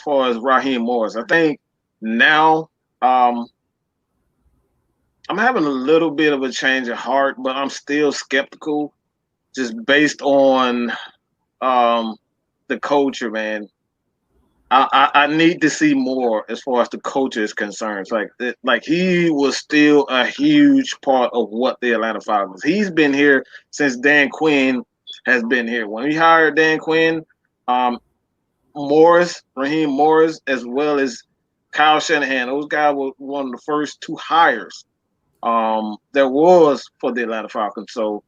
far as Raheem Morris. I think now I'm having a little bit of a change of heart, but I'm still skeptical just based on the culture, man. I need to see more as far as the culture is concerned. Like he was still a huge part of what the Atlanta Falcons. He's been here since Dan Quinn has been here. When he hired Dan Quinn, um, Raheem Morris, as well as Kyle Shanahan, those guys were one of the first two hires there was for the Atlanta Falcons. So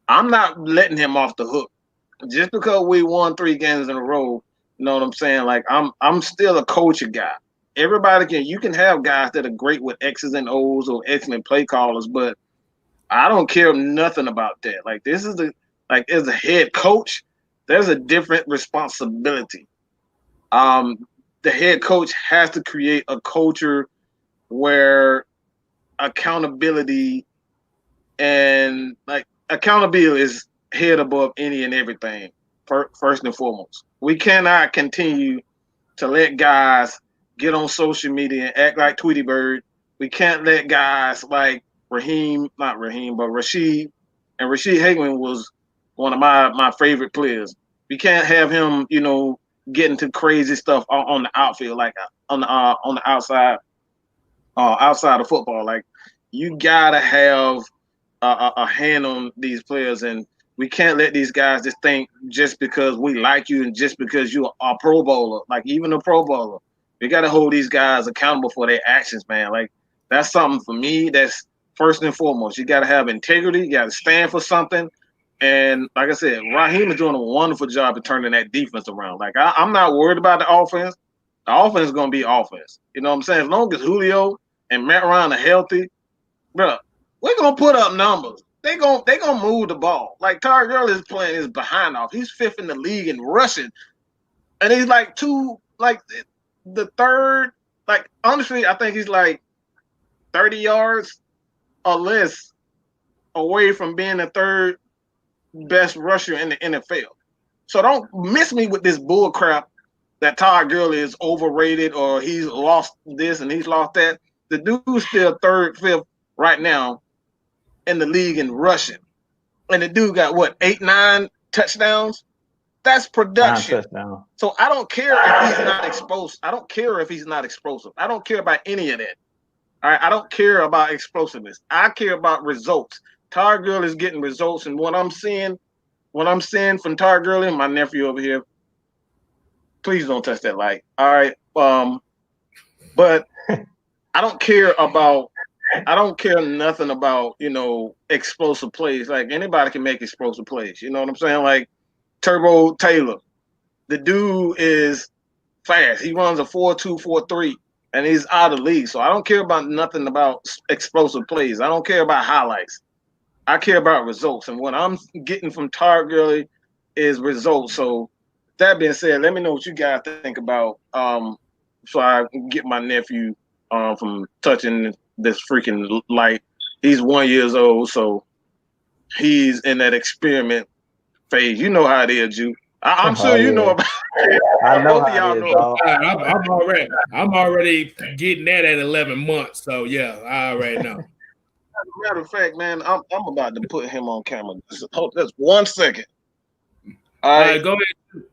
I'm not letting him off the hook just because we won 3 games in a row. You know what I'm saying? Like I'm still a coaching guy. You can have guys that are great with X's and O's or excellent play callers, but I don't care nothing about that. Like as a head coach, there's a different responsibility. The head coach has to create a culture where accountability and like accountability is head above any and everything. First and foremost, we cannot continue to let guys get on social media and act like Tweety Bird. We can't let guys like not Raheem, but Rashid, and Rashid Hageman was one of my favorite players. We can't have him, get into crazy stuff on the outfield, like on the outside of football. Like you gotta have a hand on these players, and we can't let these guys just think just because we like you and just because you're a Pro Bowler, like even a Pro Bowler, we gotta hold these guys accountable for their actions, man. Like that's something for me. That's first and foremost. You gotta have integrity. You gotta stand for something. And like I said, Raheem is doing a wonderful job of turning that defense around. Like I'm not worried about the offense. The offense is gonna be offense. You know what I'm saying? As long as Julio and Matt Ryan are healthy, bro, we're gonna put up numbers. They gonna move the ball. Like Todd Gurley is playing his behind off. He's fifth in the league in rushing, and he's like the third. Like honestly, I think he's like 30 yards or less away from being the third best rusher in the NFL. So don't miss me with this bull crap that Todd Gurley is overrated or he's lost this and he's lost that. The dude's still third, fifth right now in the league in rushing. And the dude got what, 8, 9 touchdowns? That's production. So I don't care if he's not exposed. I don't care if he's not explosive. I don't care about any of that. All right. I don't care about explosiveness. I care about results. Todd Gurley is getting results, and what I'm seeing from Todd Gurley, my nephew over here, please don't touch that light. All right. But I don't care nothing about, explosive plays. Like anybody can make explosive plays. You know what I'm saying? Like Turbo Taylor. The dude is fast. He runs a 4.2, 4.3, and he's out of the league. So I don't care about nothing about explosive plays. I don't care about highlights. I care about results. And what I'm getting from Todd Gurley is results. So that being said, let me know what you guys think about so I can get my nephew from touching this freaking light. He's 1 year old, so he's in that experiment phase. You know how it is, Ju. I'm sure you know about it. I know how it is, dog. I'm already getting that at 11 months. So yeah, I already know. Matter of fact, man, I'm about to put him on camera. Just 1 second. All right, go ahead.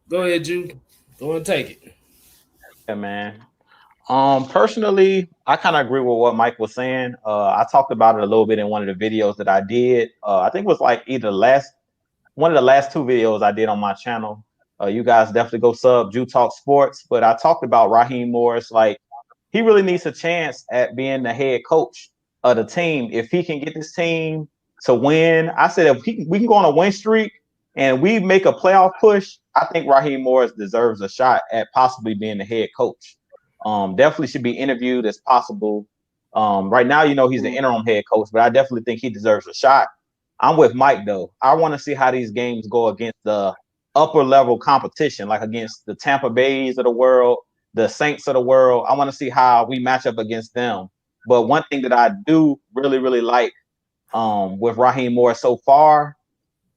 Go ahead, Ju. Go and take it. Yeah, man. Personally, I kind of agree with what Mike was saying. I talked about it a little bit in one of the videos that I did. I think it was like one of the last 2 videos I did on my channel. You guys definitely go sub Ju Talk Sports. But I talked about Raheem Morris. Like he really needs a chance at being the head coach of the team. If he can get this team to win, I said if we can go on a win streak and we make a playoff push, I think Raheem Morris deserves a shot at possibly being the head coach. Definitely should be interviewed as possible. Right now, he's the interim head coach, but I definitely think he deserves a shot. I'm with Mike though. I want to see how these games go against the upper level competition, like against the Tampa Bays of the world, the Saints of the world. I want to see how we match up against them. But one thing that I do really, really like with Raheem Morris so far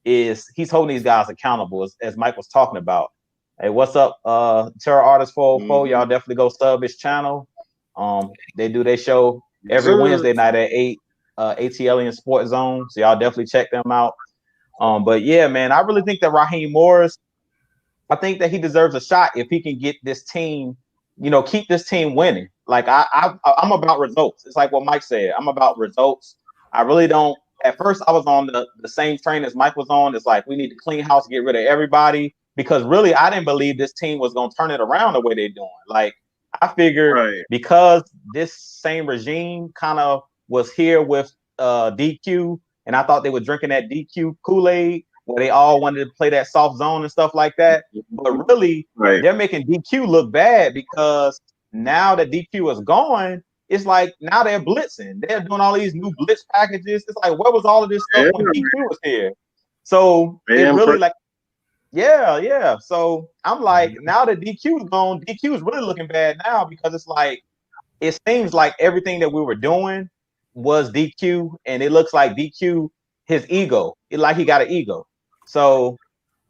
is he's holding these guys accountable, as Mike was talking about. Hey, what's up? Terror Artist 404. Mm-hmm. Y'all definitely go sub his channel. They do their show every Sir. Wednesday night at 8, ATL and Sports Zone. So y'all definitely check them out. But yeah, man, I really think that Raheem Morris, I think that he deserves a shot if he can get this team, keep this team winning. Like I'm about results. It's like what Mike said. I'm about results. I really don't. At first, I was on the same train as Mike was on. It's like we need to clean house, get rid of everybody, because really I didn't believe this team was going to turn it around the way they're doing. Like I figured because this same regime kind of was here with DQ, and I thought they were drinking that DQ Kool-Aid where they all wanted to play that soft zone and stuff like that. But really, they're making DQ look bad because now that DQ is gone, it's like now they're blitzing. They're doing all these new blitz packages. It's like, where was all of this stuff when DQ was here? So it really yeah. So I'm like, now that DQ is gone, DQ is really looking bad now because it's like, it seems like everything that we were doing was DQ, and it looks like DQ, his ego, like he got an ego. So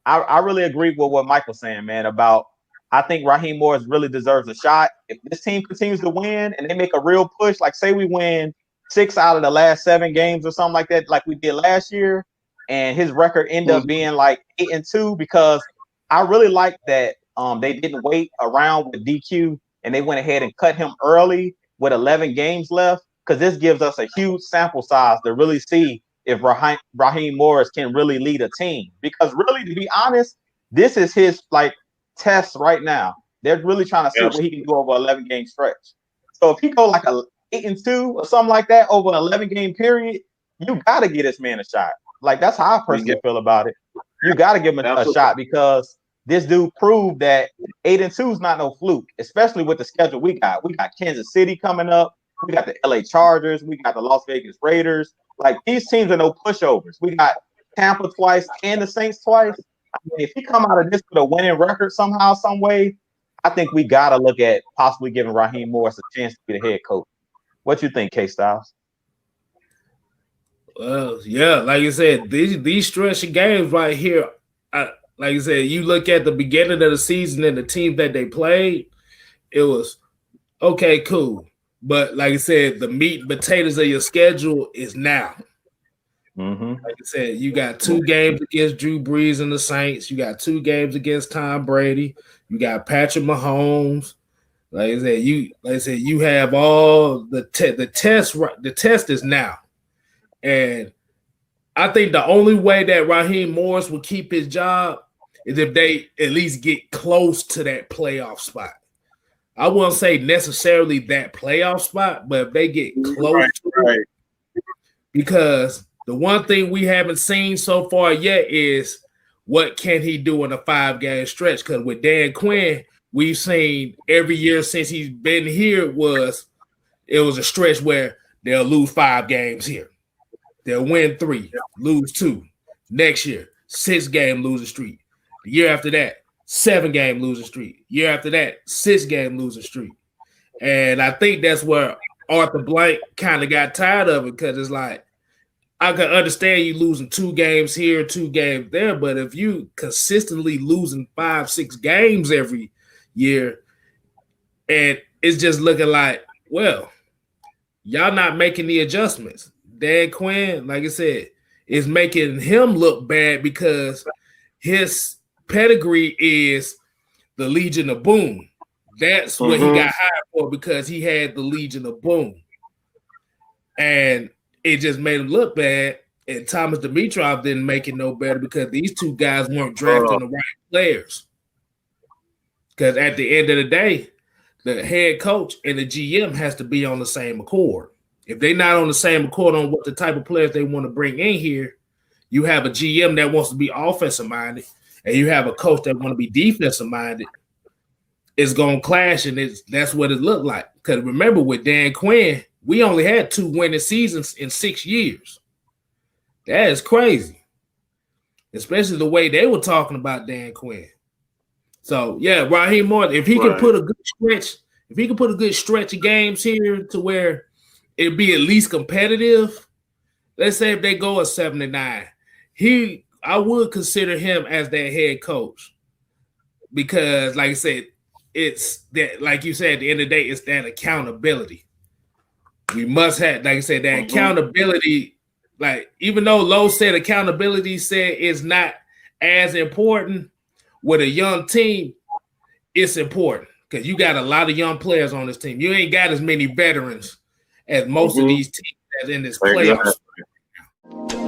I really agree with what Mike was saying, man, about I think Raheem Morris really deserves a shot. If this team continues to win and they make a real push, like say we win 6 out of the last 7 games or something like that, like we did last year, and his record end up being like 8-2, because I really like that they didn't wait around with DQ and they went ahead and cut him early with 11 games left, because this gives us a huge sample size to really see if Raheem Morris can really lead a team. Because really, to be honest, this is his like test right now. They're really trying to see what he can do over 11 game stretch. So if he go like a 8-2 or something like that over an 11 game period, you got to get this man a shot. Like that's how I personally feel about it. You got to give him a shot, because this dude proved that 8-2 is not no fluke, especially with the schedule we got. We got Kansas City coming up. We got the LA Chargers. We got the Las Vegas Raiders. Like these teams are no pushovers. We got Tampa twice and the Saints twice. I mean, if he come out of this with a winning record somehow, some way, I think we got to look at possibly giving Raheem Morris a chance to be the head coach. What you think, K-Styles? Well, yeah, like you said, these stretch of games right here, like you said, you look at the beginning of the season and the teams that they played, it was okay, cool. But like I said, the meat and potatoes of your schedule is now. Like I said, you got 2 games against Drew Brees and the Saints. You got 2 games against Tom Brady. You got Patrick Mahomes. Like I said, you have all the test. The test is now, and I think the only way that Raheem Morris will keep his job is if they at least get close to that playoff spot. I wouldn't say necessarily that playoff spot, but if they get close to it, because the one thing we haven't seen so far yet is what can he do in a 5-game stretch? Because with Dan Quinn, we've seen every year since he's been here it was a stretch where they'll lose 5 games here. They'll win 3, lose 2. Next year, 6-game losing streak. The year after that, 7-game losing streak. Year after that, 6-game losing streak. And I think that's where Arthur Blank kind of got tired of it, because it's like, I can understand you losing 2 games here, 2 games there, but if you consistently losing 5-6 games every year, and it's just looking like, well, y'all not making the adjustments. Dan Quinn, like I said, is making him look bad because his pedigree is the Legion of Boom. That's what he got hired for, because he had the Legion of Boom. And it just made him look bad. And Thomas Dimitrov didn't make it no better, because these 2 guys weren't drafting the right players. Because at the end of the day, the head coach and the GM has to be on the same accord. If they're not on the same accord on what the type of players they want to bring in here, you have a GM that wants to be offensive minded, and you have a coach that want to be defensive minded. It's going to clash, and that's what it looked like. Because remember, with Dan Quinn, we only had 2 winning seasons in 6 years. That is crazy, especially the way they were talking about Dan Quinn. So yeah, Raheem Morris, if he can put a good stretch of games here to where it'd be at least competitive. Let's say if they go a 7-9, I would consider him as their head coach. because, like I said, it's that, like you said, at the end of the day, it's that accountability. We must have, like I said, that accountability. Like, even though Lowe said accountability said is not as important with a young team, it's important because you got a lot of young players on this team. You ain't got as many veterans as most of these teams that's in this playoffs. Exactly.